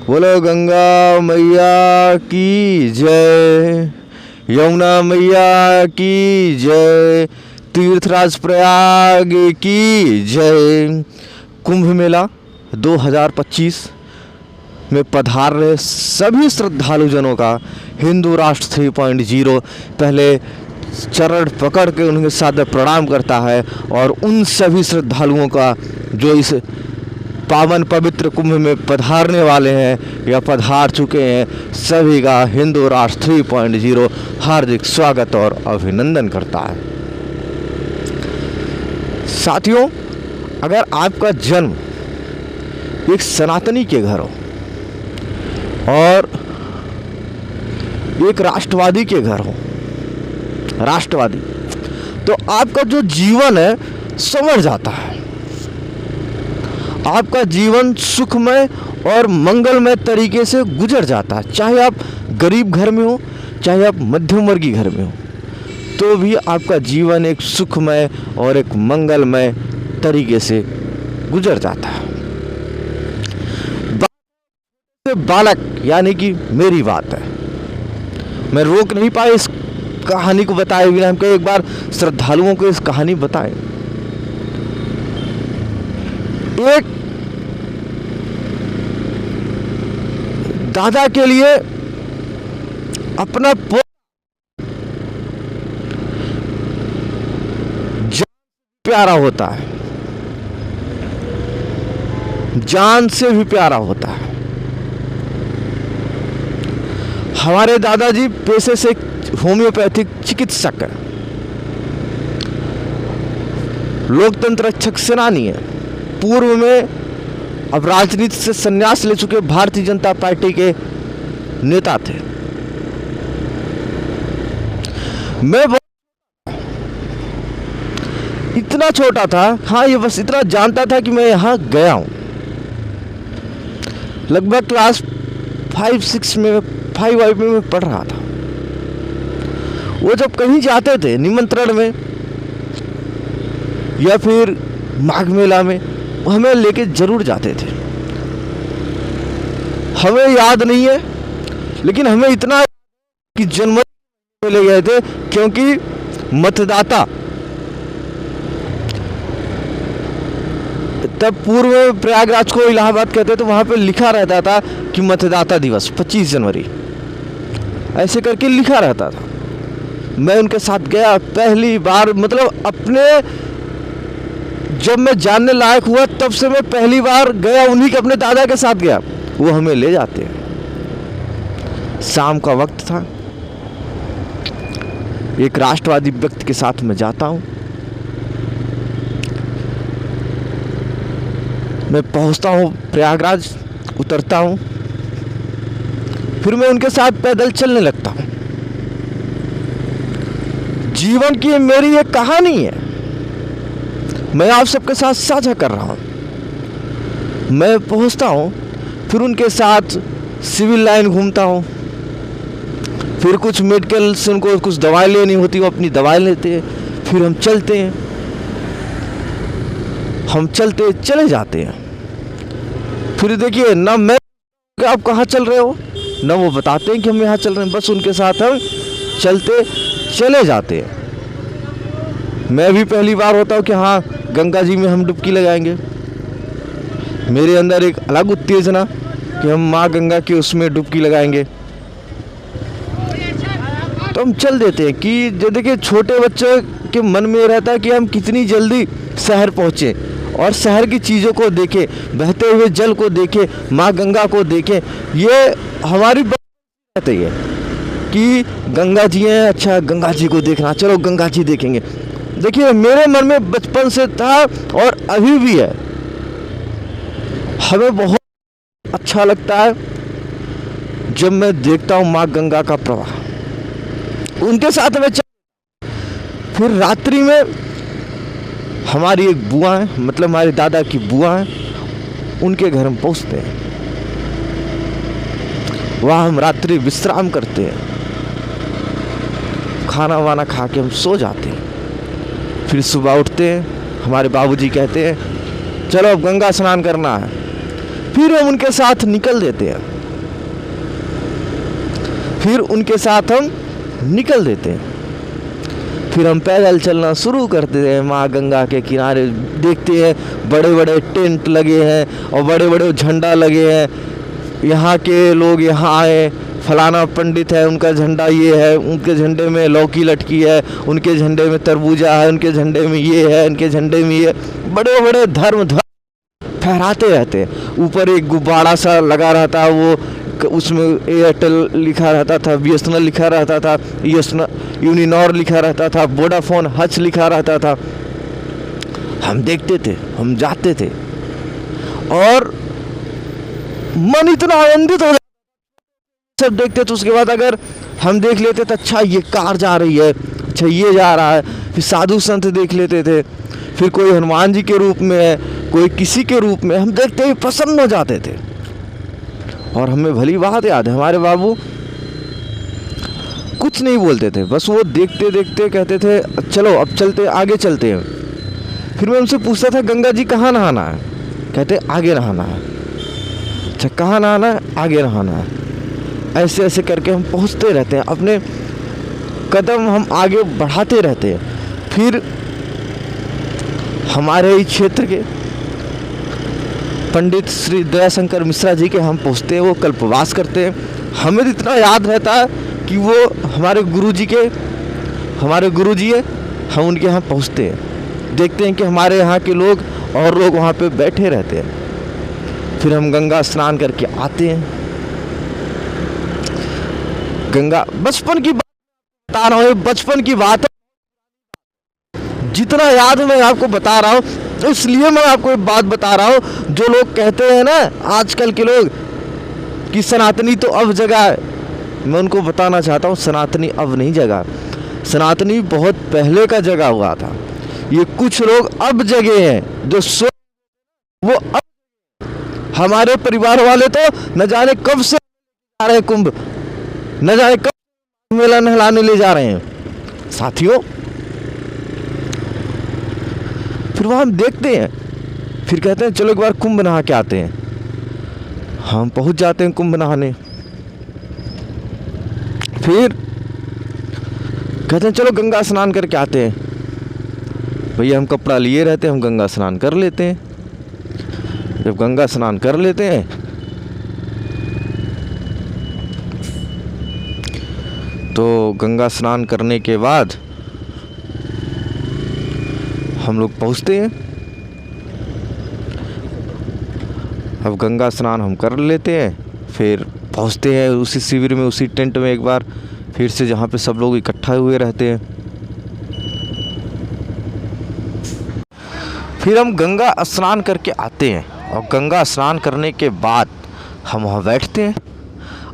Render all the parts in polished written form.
बोलो गंगा मैया की जय, यमुना मैया की जय, तीर्थराज प्रयाग की जय। कुंभ मेला 2025 में पधार रहे सभी श्रद्धालुजनों का हिंदू राष्ट्र 3.0 पहले चरण पकड़ के उनके साथ प्रणाम करता है और उन सभी श्रद्धालुओं का जो इस पावन पवित्र कुंभ में पधारने वाले हैं या पधार चुके हैं, सभी का हिंदू राष्ट्र 3.0 हार्दिक स्वागत और अभिनंदन करता है। साथियों, अगर आपका जन्म एक सनातनी के घर हो और एक राष्ट्रवादी के घर हो, राष्ट्रवादी, तो आपका जो जीवन है संवर जाता है। आपका जीवन सुखमय और मंगलमय तरीके से गुजर जाता है। चाहे आप गरीब घर में हो, चाहे आप मध्यम वर्गीय घर में हो, तो भी आपका जीवन एक सुखमय और एक मंगलमय तरीके से गुजर जाता है। बालक यानी कि मेरी बात है, मैं रोक नहीं पाया इस कहानी को बताए बिना। हम एक बार श्रद्धालुओं को इस कहानी बताएं। एक दादा के लिए अपना प्यारा होता है, जान से भी प्यारा होता है। हमारे दादाजी पेशे से होम्योपैथिक चिकित्सक है, लोकतंत्र रक्षक सेनानी है, पूर्व में अब राजनीति से संन्यास ले चुके भारतीय जनता पार्टी के नेता थे। मैं इतना छोटा था, हाँ, ये बस इतना जानता था कि मैं यहाँ गया हूँ। लगभग क्लास 5 में मैं पढ़ रहा था। वो जब कहीं जाते थे निमंत्रण में या फिर माघ मेला में, वो हमें लेके जरूर जाते थे। हमें याद नहीं है, लेकिन हमें इतना कि जनवरी में ले गए थे, क्योंकि मतदाता तब पूर्व में प्रयागराज को इलाहाबाद कहते तो वहाँ पे लिखा रहता था कि मतदाता दिवस 25 जनवरी, ऐसे करके लिखा रहता था। मैं उनके साथ गया पहली बार, मतलब अपने जब मैं जानने लायक हुआ तब से मैं पहली बार गया, उन्हीं के अपने दादा के साथ गया। वो हमें ले जाते हैं। शाम का वक्त था, एक राष्ट्रवादी व्यक्ति के साथ मैं जाता हूँ। मैं पहुंचता हूँ प्रयागराज, उतरता हूँ, फिर मैं उनके साथ पैदल चलने लगता हूँ। जीवन की मेरी एक कहानी है, मैं आप सबके साथ साझा कर रहा हूँ। मैं पहुंचता हूँ, फिर उनके साथ सिविल लाइन घूमता हूँ, फिर कुछ मेडिकल से उनको कुछ दवाई लेनी होती है, वो अपनी दवाई लेते हैं, फिर हम चलते हैं, हम चलते चले जाते हैं। फिर देखिए ना मैं आप कहाँ चल रहे हो, ना वो बताते हैं कि हम यहाँ चल रहे हैं, बस उनके साथ हम चलते चले जाते हैं। मैं भी पहली बार होता हूँ कि हाँ गंगा जी में हम डुबकी लगाएंगे। मेरे अंदर एक अलग उत्तेजना कि हम माँ गंगा की उसमें डुबकी लगाएंगे। तो हम चल देते हैं कि जो देखिए छोटे बच्चे के मन में रहता है कि हम कितनी जल्दी शहर पहुँचे और शहर की चीज़ों को देखें, बहते हुए जल को देखें, माँ गंगा को देखें। ये हमारी बात है कि गंगा जी हैं, अच्छा गंगा जी को देखना, चलो गंगा जी देखेंगे। देखिए मेरे मन में बचपन से था और अभी भी है, हमें बहुत अच्छा लगता है जब मैं देखता हूँ माँ गंगा का प्रवाह। उनके साथ में फिर रात्रि में हमारी एक बुआ है, मतलब हमारे दादा की बुआ है, उनके घर हम पहुँचते हैं। वहाँ हम रात्रि विश्राम करते हैं, खाना वाना खा के हम सो जाते हैं। फिर सुबह उठते हैं, हमारे बाबूजी कहते हैं चलो अब गंगा स्नान करना है। फिर हम उनके साथ निकल देते हैं। फिर उनके साथ हम निकल देते हैं। फिर हम पैदल चलना शुरू करते हैं। माँ गंगा के किनारे देखते हैं बड़े बड़े टेंट लगे हैं और बड़े बड़े झंडा लगे हैं। यहाँ के लोग यहाँ आए, फलाना पंडित है, उनका झंडा ये है, उनके झंडे में लौकी लटकी है, उनके झंडे में तरबूजा है, उनके झंडे में ये है, उनके झंडे में ये, बड़े बड़े धर्म फहराते रहते हैं। ऊपर एक गुब्बारा सा लगा रहता है, वो उसमें एयरटेल लिखा रहता था, BSNL लिखा रहता था, यूनिनॉर लिखा रहता था, वोडाफोन हच लिखा रहता था। हम देखते थे, हम जाते थे और मन इतना आनंदित हो जाता। सब देखते तो उसके बाद अगर हम देख लेते तो अच्छा ये कार जा रही है, अच्छा ये जा रहा है। फिर साधु संत देख लेते थे, फिर कोई हनुमान जी के रूप में है, कोई किसी के रूप में, हम देखते ही प्रसन्न हो जाते थे। और हमें भली बात याद है, हमारे बाबू कुछ नहीं बोलते थे, बस वो देखते देखते कहते थे चलो अब चलते, आगे चलते हैं। फिर मैं उनसे पूछता था गंगा जी कहाँ नहाना है, कहते आगे नहाना है। अच्छा कहाँ नहाना है, आगे नहाना है। ऐसे ऐसे करके हम पहुँचते रहते हैं, अपने कदम हम आगे बढ़ाते रहते हैं। फिर हमारे ही क्षेत्र के पंडित श्री दयाशंकर मिश्रा जी के हम पहुँचते हैं, वो कल्पवास करते हैं। हमें तो इतना याद रहता है कि वो हमारे गुरुजी है। हम उनके यहाँ पहुँचते हैं, देखते हैं कि हमारे यहाँ के लोग और लोग वहाँ पे बैठे रहते हैं। फिर हम गंगा स्नान करके आते हैं। गंगा बचपन की बात बता रहा हूँ, बचपन की बात है, जितना याद मैं आपको बता रहा हूँ, इसलिए मैं आपको एक बात बता रहा हूँ। जो लोग कहते हैं ना आजकल के लोग कि सनातनी तो अब जगह है, मैं उनको बताना चाहता हूँ सनातनी अब नहीं जगह, सनातनी बहुत पहले का जगह हुआ था। ये कुछ लोग अब जगे हैं जो वो अब, हमारे परिवार वाले तो न जाने कब से जा रहे हैं कुंभ, न जाने कब मेला नहलाने ले जा रहे हैं साथियों। फिर वहाँ हम देखते हैं, फिर कहते हैं चलो एक बार कुंभ नहा के आते हैं। हम पहुँच जाते हैं कुंभ नहाने। फिर कहते हैं चलो गंगा स्नान करके आते हैं। भैया हम कपड़ा लिए रहते हैं, हम गंगा स्नान कर लेते हैं। जब गंगा स्नान कर लेते हैं तो गंगा स्नान करने के बाद हम लोग पहुँचते हैं। अब गंगा स्नान हम कर लेते हैं, फिर पहुँचते हैं उसी शिविर में, उसी टेंट में एक बार फिर से, जहाँ पे सब लोग इकट्ठा हुए रहते हैं। फिर हम गंगा स्नान करके आते हैं और गंगा स्नान करने के बाद हम वहाँ बैठते हैं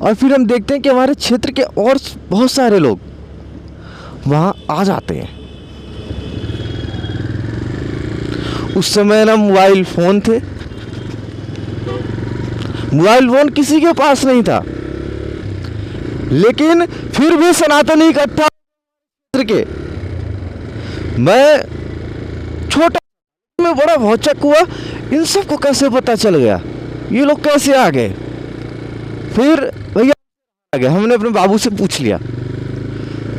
और फिर हम देखते हैं कि हमारे क्षेत्र के और बहुत सारे लोग वहाँ आ जाते हैं। उस समय ना मोबाइल फ़ोन थे, मोबाइल फ़ोन किसी के पास नहीं था, लेकिन फिर भी सनातनी इकट्ठा के। मैं छोटा में बड़ा भौचक हुआ, इन सबको कैसे पता चल गया, ये लोग कैसे आ गए। फिर भैया आ गए, हमने अपने बाबू से पूछ लिया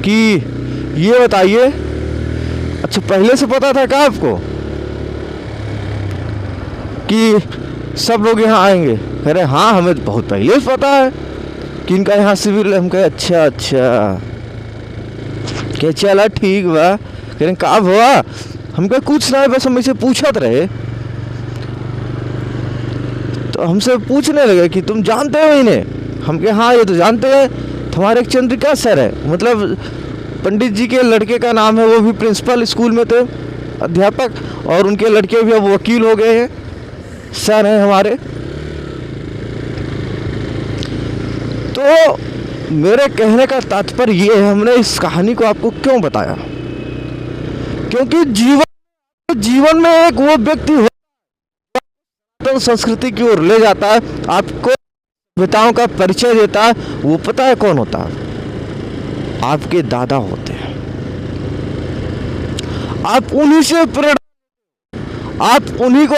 कि ये बताइए, अच्छा पहले से पता था क्या आपको कि सब लोग यहाँ आएंगे? कह रहे हाँ हमें बहुत पहले से पता है कि इनका यहाँ शिविर। हम कहे अच्छा क्या, चला ठीक बा। कह रहे कब हुआ? हम कहे कुछ ना, बस हम इसे पूछत रहे। तो हमसे पूछने लगे कि तुम जानते हो इन्हें? हम कहे हाँ ये तो जानते हैं, हमारे एक चंद्रिका सर है, मतलब पंडित जी के लड़के का नाम है, वो भी प्रिंसिपल स्कूल में थे, अध्यापक, और उनके लड़के भी अब वकील हो गए हैं, सर हैं हमारे। तो मेरे कहने का तात्पर्य ये है, हमने इस कहानी को आपको क्यों बताया, क्योंकि जीवन में एक वो व्यक्ति हो तो संस्कृति की ओर ले जाता है, आपको सभ्यताओं का परिचय देता है। वो पता है कौन होता है? आपके दादा होते हैं। आप उन्हीं से प्रेरणा, आप उन्हीं को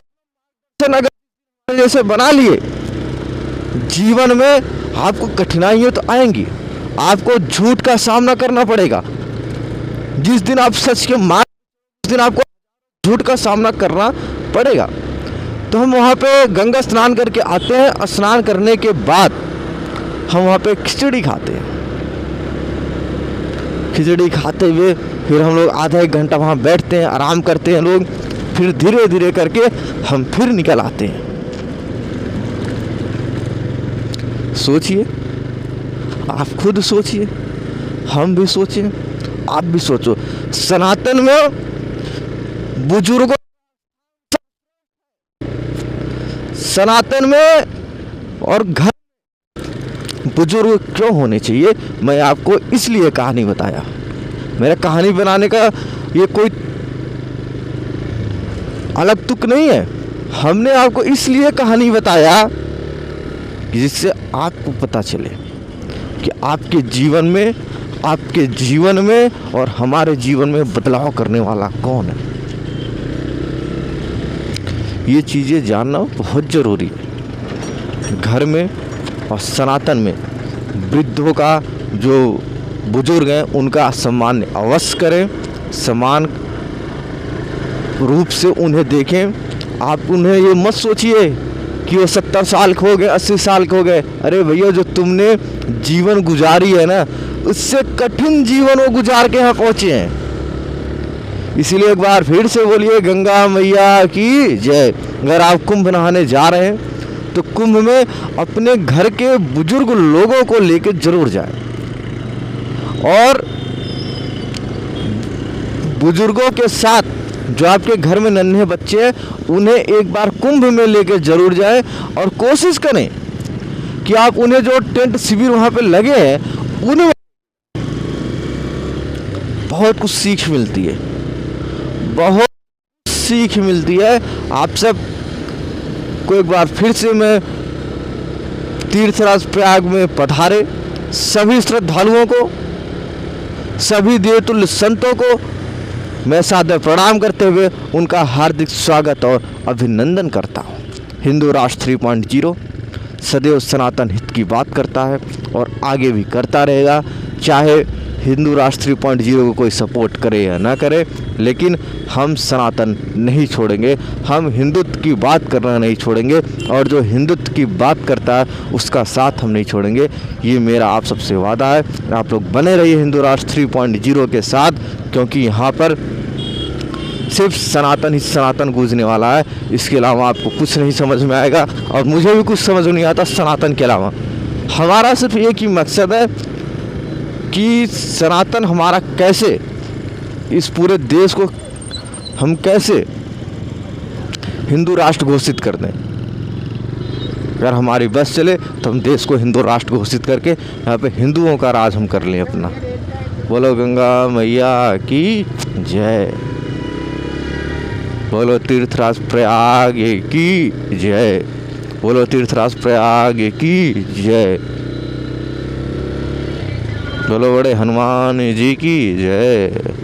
जैसे बना लिए। जीवन में आपको कठिनाइयां तो आएंगी, आपको झूठ का सामना करना पड़ेगा। जिस दिन आप सच के मान, उस दिन आपको झूठ का सामना करना पड़ेगा। तो हम वहाँ पे गंगा स्नान करके आते हैं। स्नान करने के बाद हम वहाँ पे खिचड़ी खाते हैं। खिचड़ी खाते हुए फिर हम लोग आधा एक घंटा वहाँ बैठते हैं, आराम करते हैं लोग। फिर धीरे धीरे करके हम फिर निकल आते हैं। सोचिए, आप खुद सोचिए, हम भी सोचिए, आप भी सोचो। सनातन में बुजुर्गों, सनातन में और घर बुजुर्ग क्यों होने चाहिए, मैं आपको इसलिए कहानी बताया। मेरा कहानी बनाने का ये कोई अलग तुक नहीं है। हमने आपको इसलिए कहानी बताया कि जिससे आपको पता चले कि आपके जीवन में और हमारे जीवन में बदलाव करने वाला कौन है। ये चीज़ें जानना बहुत ज़रूरी है। घर में और सनातन में वृद्धों का, जो बुजुर्ग हैं, उनका सम्मान अवश्य करें, समान रूप से उन्हें देखें। आप उन्हें ये मत सोचिए कि वो 70 साल के हो गए, 80 साल के हो गए। अरे भैया, जो तुमने जीवन गुजारी है ना, उससे कठिन जीवन वो गुजार के यहाँ पहुँचे हैं। इसीलिए एक बार फिर से बोलिए गंगा मैया की जय। अगर आप कुंभ नहाने जा रहे हैं तो कुंभ में अपने घर के बुजुर्ग लोगों को लेकर जरूर जाएं। और बुजुर्गों के साथ जो आपके घर में नन्हे बच्चे हैं, उन्हें एक बार कुंभ में लेकर जरूर जाएं। और कोशिश करें कि आप उन्हें, जो टेंट शिविर वहाँ पे लगे हैं, उन्हें बहुत कुछ सीख मिलती है, बहुत सीख मिलती है। आप सब को एक बार फिर से मैं तीर्थराज प्रयाग में पधारे सभी श्रद्धालुओं को, सभी देवतुल्य संतों को मैं सादर प्रणाम करते हुए उनका हार्दिक स्वागत और अभिनंदन करता हूँ। हिंदू राष्ट्र 3.0 सदैव सनातन हित की बात करता है और आगे भी करता रहेगा, चाहे हिंदू राष्ट्र 3.0 को कोई सपोर्ट करे या ना करे। लेकिन हम सनातन नहीं छोड़ेंगे, हम हिंदुत्व की बात करना नहीं छोड़ेंगे, और जो हिंदुत्व की बात करता है उसका साथ हम नहीं छोड़ेंगे। ये मेरा आप सबसे वादा है। आप लोग बने रहिए हिंदू राष्ट्र 3.0 के साथ, क्योंकि यहाँ पर सिर्फ सनातन ही सनातन गूंजने वाला है। इसके अलावा आपको कुछ नहीं समझ में आएगा, और मुझे भी कुछ समझ नहीं आता सनातन के अलावा। हमारा सिर्फ एक ही मकसद है कि सनातन हमारा कैसे, इस पूरे देश को हम कैसे हिंदू राष्ट्र घोषित कर दें। अगर हमारी बस चले तो हम देश को हिंदू राष्ट्र घोषित करके यहाँ पे हिंदुओं का राज हम कर लें अपना। बोलो गंगा मैया की जय, बोलो तीर्थराज प्रयाग की जय, बोलो तीर्थराज प्रयाग की जय, बोलो बड़े हनुमान जी की जय।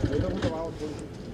Ahí lo daba un